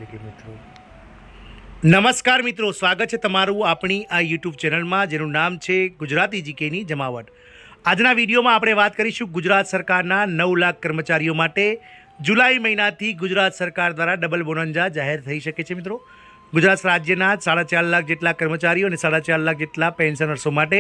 એટલે કે મિત્રો નમસ્કાર મિત્રો, સ્વાગત છે તમારું આપણી આ યુટ્યુબ ચેનલમાં જેનું નામ છે ગુજરાતી જીકેની જમાવટ। આજના વિડીયોમાં આપણે વાત કરીશું ગુજરાત સરકારના 9 લાખ કર્મચારીઓ માટે જુલાઈ મહિનાથી ગુજરાત સરકાર દ્વારા ડબલ બોનન્જા જાહેર થઈ શકે છે। મિત્રો ગુજરાત રાજ્યના 4.5 લાખ જેટલા કર્મચારીઓ અને 4.5 લાખ જેટલા પેન્શનર્સો માટે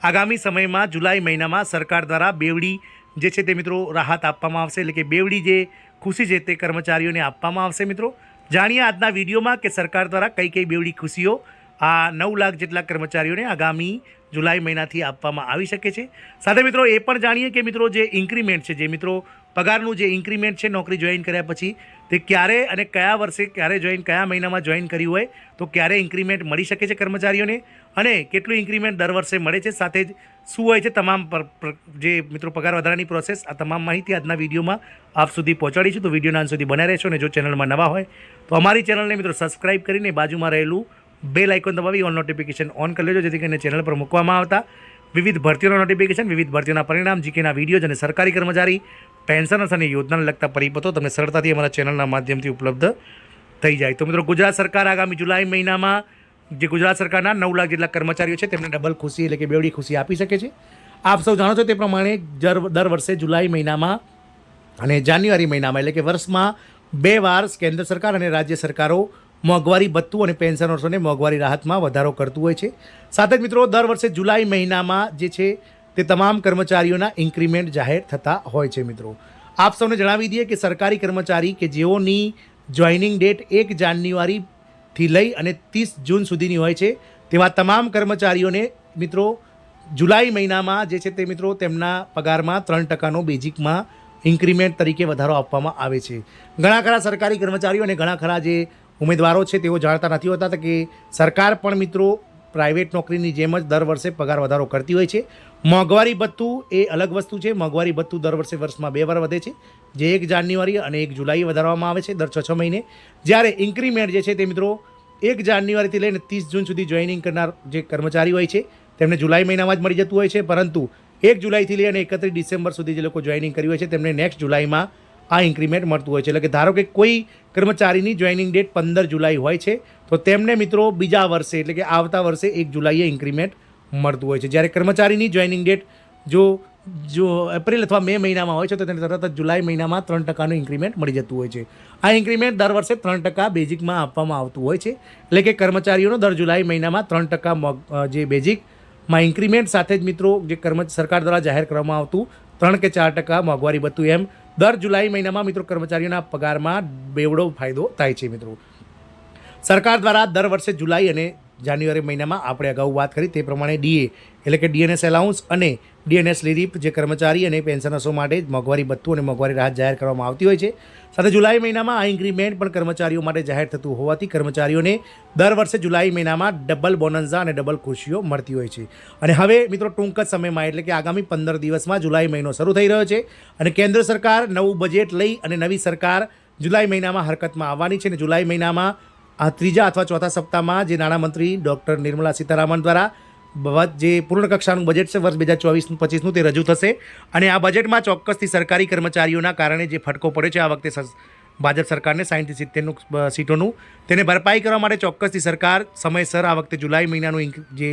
આગામી સમયમાં જુલાઈ મહિનામાં સરકાર દ્વારા બેવડી જે છે તે મિત્રો રાહત આપવામાં આવશે, એટલે કે બેવડી જે ખુશી છે તે કર્મચારીઓને આપવામાં આવશે। મિત્રો જાણીએ આજના વિડીયોમાં કે સરકાર દ્વારા કઈ કઈ બેવડી ખુશીઓ આ 9 લાખ જેટલા કર્મચારીઓને આગામી જુલાઈ મહિનાથી આપવામાં આવી શકે છે। સાથે મિત્રો એ પણ જાણીએ કે મિત્રો જે ઇન્ક્રીમેન્ટ છે, જે મિત્રો પગારનું જે ઇન્ક્રીમેન્ટ છે નોકરી જોઈન કર્યા પછી તે ક્યારે અને કયા વર્ષે ક્યારે જોઈન, કયા મહિનામાં જોઈન કર્યું હોય તો ક્યારે ઇન્ક્રીમેન્ટ મળી શકે છે કર્મચારીઓને અને કેટલું ઇન્ક્રીમેન્ટ દર વર્ષે મળે છે, સાથે જ શું હોય છે તમામ જે મિત્રો પગાર વધારાની પ્રોસેસ, આ તમામ માહિતી આજના વિડીયોમાં આપ સુધી પહોંચાડીશું। તો વિડીયોના અંત સુધી બન્યા રહેશો અને જો ચેનલમાં નવા હોય તો અમારી ચેનલને મિત્રો સબસ્ક્રાઇબ કરીને બાજુમાં રહેલું બેલ આઇકોન દબાવી ઓન નોટિફિકેશન ઓન કરી લેજો, જેથી કરીને ચેનલ પર મૂકવામાં આવતા વિવિધ ભરતીઓના નોટિફિકેશન, વિવિધ ભરતીઓના પરિણામ, જીકેના વિડીયોઝ અને સરકારી કર્મચારી પેન્શનર્સ અને યોજનાને લગતા પરિપત્રો તમને સરળતાથી અમારા ચેનલના માધ્યમથી ઉપલબ્ધ થઈ જાય। તો મિત્રો ગુજરાત સરકાર આગામી જુલાઈ મહિનામાં જે ગુજરાત સરકારના 9 લાખ જેટલા કર્મચારીઓ છે તેમને ડબલ ખુશી એટલે કે બેવડી ખુશી આપી શકે છે। આપ સૌ જાણો છો તે પ્રમાણે દર વર્ષે જુલાઈ મહિનામાં અને જાન્યુઆરી મહિનામાં એટલે કે વર્ષમાં 2 વાર કેન્દ્ર સરકાર અને રાજ્ય સરકારો મોંઘવારી ભથ્થું અને પેન્શનર્સોને મોંઘવારી રાહતમાં વધારો કરતું હોય છે। સાથે જ મિત્રો દર વર્ષે જુલાઈ મહિનામાં જે છે તે તમામ કર્મચારીઓના ઇન્ક્રીમેન્ટ જાહેર થતા હોય છે। મિત્રો આપ સૌને જણાવી દઈએ કે સરકારી કર્મચારી કે જેઓની જોઈનિંગ ડેટ 1 જાન્યુઆરીથી લઈ અને 30 જૂન સુધીની હોય છે તેવા તમામ કર્મચારીઓને મિત્રો જુલાઈ મહિનામાં જે છે તે મિત્રો તેમના પગારમાં 3% બેઝિકમાં ઇન્ક્રીમેન્ટ તરીકે વધારો આપવામાં આવે છે। ઘણા ખરા સરકારી કર્મચારીઓ અને ઘણા ખરા જે ઉમેદવારો છે તેઓ જાણતા નથી હોતા કે સરકાર પણ મિત્રો પ્રાઇવેટ નોકરીની જેમ જ દર વર્ષે પગાર વધારો કરતી હોય છે। મોંઘવારી ભથ્થું એ અલગ વસ્તુ છે। મોંઘવારી ભથ્થું દર વર્ષે વર્ષમાં 2 વાર વધે છે, જે 1 જાન્યુઆરી અને 1 જુલાઈએ વધારવામાં આવે છે દર 6 મહિને। જ્યારે ઇન્ક્રીમેન્ટ જે છે તે મિત્રો 1 જાન્યુઆરીથી લઈને 30 જૂન સુધી જોઈનિંગ કરનાર જે કર્મચારી હોય છે તેમને જુલાઈ મહિનામાં જ મળી જતું હોય છે, પરંતુ 1 જુલાઈથી લઈ અને 31 ડિસેમ્બર સુધી જે લોકો જોઈનિંગ કર્યું હોય છે તેમને નેક્સ્ટ જુલાઈમાં આ ઇન્ક્રીમેન્ટ મળતું હોય છે। એટલે કે ધારો કે કોઈ કર્મચારીની જોઈનિંગ ડેટ 15 જુલાઈ હોય છે તો તેમને મિત્રો બીજા વર્ષે એટલે કે આવતા વર્ષે 1 જુલાઈએ ઇન્ક્રીમેન્ટ મળતું હોય છે। જ્યારે કર્મચારીની જોઈનિંગ ડેટ જો એપ્રિલ અથવા મે મહિનામાં હોય છે તો તેને તરત જ જુલાઈ મહિનામાં 3%નું ઇન્ક્રીમેન્ટ મળી જતું હોય છે। આ ઇન્ક્રીમેન્ટ દર વર્ષે 3% બેઝિકમાં આપવામાં આવતું હોય છે, એટલે કે કર્મચારીઓનો દર જુલાઈ મહિનામાં 3% જે બેઝિકમાં ઇન્ક્રીમેન્ટ સાથે જ મિત્રો જે સરકાર દ્વારા જાહેર કરવામાં આવતું 3 કે 4% મોંઘવારી ભથ્થું એમ દર જુલાઈ મહિનામાં મિત્રો કર્મચારીઓના પગારમાં બેવડો ફાયદો થાય છે। મિત્રો સરકાર દ્વારા દર વર્ષે જુલાઈ અને જાન્યુઆરી મહિનામાં આપણે અગાઉ વાત કરી તે પ્રમાણે ડીએ એટલે કે ડીએનએસ એલાઉન્સ અને ડીએનએસ લીરીપ જે કર્મચારી અને પેન્શનર્સો માટે મોંઘવારી ભથ્થું અને મોંઘવારી રાહત જાહેર કરવામાં આવતી હોય છે। સાથે જુલાઈ મહિનામાં આ ઇન્ક્રીમેન્ટ પણ કર્મચારીઓ માટે જાહેર થતું હોવાથી કર્મચારીઓને દર વર્ષે જુલાઈ મહિનામાં ડબલ બોનન્ઝા અને ડબલ ખુશીઓ મળતી હોય છે। અને હવે મિત્રો ટૂંક જ સમયમાં એટલે કે આગામી 15 દિવસમાં જુલાઈ મહિનો શરૂ થઈ રહ્યો છે અને કેન્દ્ર સરકાર નવું બજેટ લઈ અને નવી સરકાર જુલાઈ મહિનામાં હરકતમાં આવવાની છે। અને જુલાઈ મહિનામાં આ 3જા અથવા 4થા સપ્તાહમાં જે નાણામંત્રી ડૉક્ટર નિર્મલા સીતારામન દ્વારા જે પૂર્ણ કક્ષાનું બજેટ છે વર્ષ 2024-25નું તે રજૂ થશે અને આ બજેટમાં ચોક્કસથી સરકારી કર્મચારીઓના કારણે જે ફટકો પડ્યો છે આ વખતે ભાજપ સરકારને 60-70 સીટોનું તેને ભરપાઈ કરવા માટે ચોક્કસથી સરકાર સમયસર આ વખતે જુલાઈ મહિનાનું જે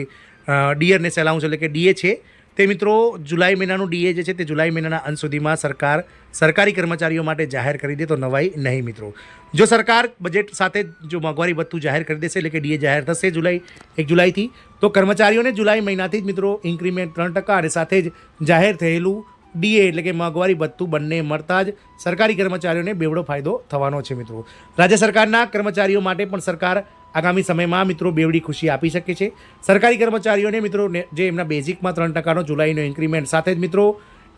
ડીએનએસ એલાઉન્સ એટલે કે ડીએ છે તે મિત્રો જુલાઈ મહિનાનું ડીએ જે છે તે જુલાઈ મહિનાના અંત સુધીમાં સરકાર સરકારી કર્મચારીઓ માટે જાહેર કરી દે તો નવાઈ નહીં। મિત્રો જો સરકાર બજેટ સાથે જો મોંઘવારી ભથ્થું જાહેર કરી દેશે એટલે કે ડીએ જાહેર થશે 1 જુલાઈથી તો કર્મચારીઓને જુલાઈ મહિનાથી જ મિત્રો ઇન્ક્રીમેન્ટ 3% અને સાથે જ જાહેર થયેલું ડીએ એટલે કે મોંઘવારી ભથ્થું બંને મળતા જ સરકારી કર્મચારીઓને બેવડો ફાયદો થવાનો છે। મિત્રો રાજ્ય સરકારના કર્મચારીઓ માટે પણ સરકાર આગામી સમયમાં મિત્રો બેવડી ખુશી આપી શકે છે। સરકારી કર્મચારીઓને મિત્રો જે એમના બેઝિકમાં 3%નો જુલાઈનો ઇન્ક્રીમેન્ટ સાથે જ મિત્રો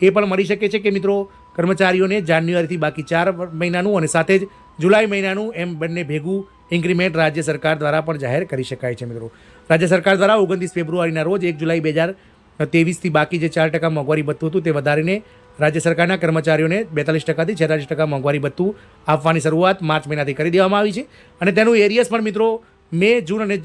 એ પણ મળી શકે છે કે મિત્રો કર્મચારીઓને જાન્યુઆરીથી બાકી 4 મહિનાનું અને સાથે જ જુલાઈ મહિનાનું એમ બંને ભેગું ઇન્ક્રીમેન્ટ રાજ્ય સરકાર દ્વારા પણ જાહેર કરી શકાય છે। મિત્રો રાજ્ય સરકાર દ્વારા 29 ફેબ્રુઆરીના રોજ 1 જુલાઈ 2023થી બાકી જે 4% મોંઘવારી ભથ્થું હતું તે વધારીને રાજ્ય સરકારના કર્મચારીઓને 42%થી 46% મોંઘવારી ભથ્થું આપવાની શરૂઆત માર્ચ મહિનાથી કરી દેવામાં આવી છે અને તેનું એરિયસ પણ મિત્રો મે જૂન અને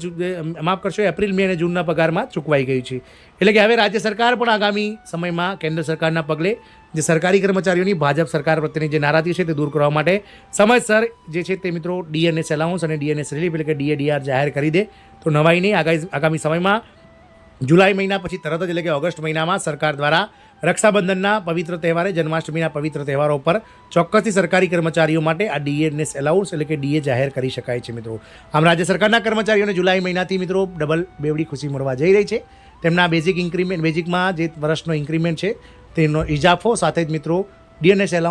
માફ કરશો એપ્રિલ મે અને જૂનના પગારમાં ચૂકવાઈ ગયું છે। એટલે કે હવે રાજ્ય સરકાર પણ આગામી સમયમાં કેન્દ્ર સરકારના પગલે જે સરકારી કર્મચારીઓની ભાજપ સરકાર પ્રત્યેની જે નારાજગી છે તે દૂર કરવા માટે સમયસર જે છે તે મિત્રો ડીએનએસ એલાઉન્સ અને ડીએનએસ રિલીફ એટલે કે ડીએડીઆર જાહેર કરી દે તો નવાઈ નહીં. આગામી સમયમાં જુલાઈ મહિના પછી તરત જ એટલે કે ઓગસ્ટ મહિનામાં સરકાર દ્વારા રક્ષાબંધનના પવિત્ર તહેવારે, જન્માષ્ટમીના પવિત્ર તહેવારો પર ચોક્કસથી સરકારી કર્મચારીઓ માટે આ ડીએનએસ એલાઉન્સ એટલે કે ડીએ જાહેર કરી શકાય છે મિત્રો. આમ રાજ્ય સરકારના કર્મચારીઓને જુલાઈ મહિનાથી મિત્રો ડબલ બેવડી ખુશી મળવા જઈ રહી છે. તેમના બેઝિકમાં જે વર્ષનો ઇન્ક્રીમેન્ટ છે તેનો ઇજાફો સાથે જ મિત્રો ડીએનએસ એલાઉન્સ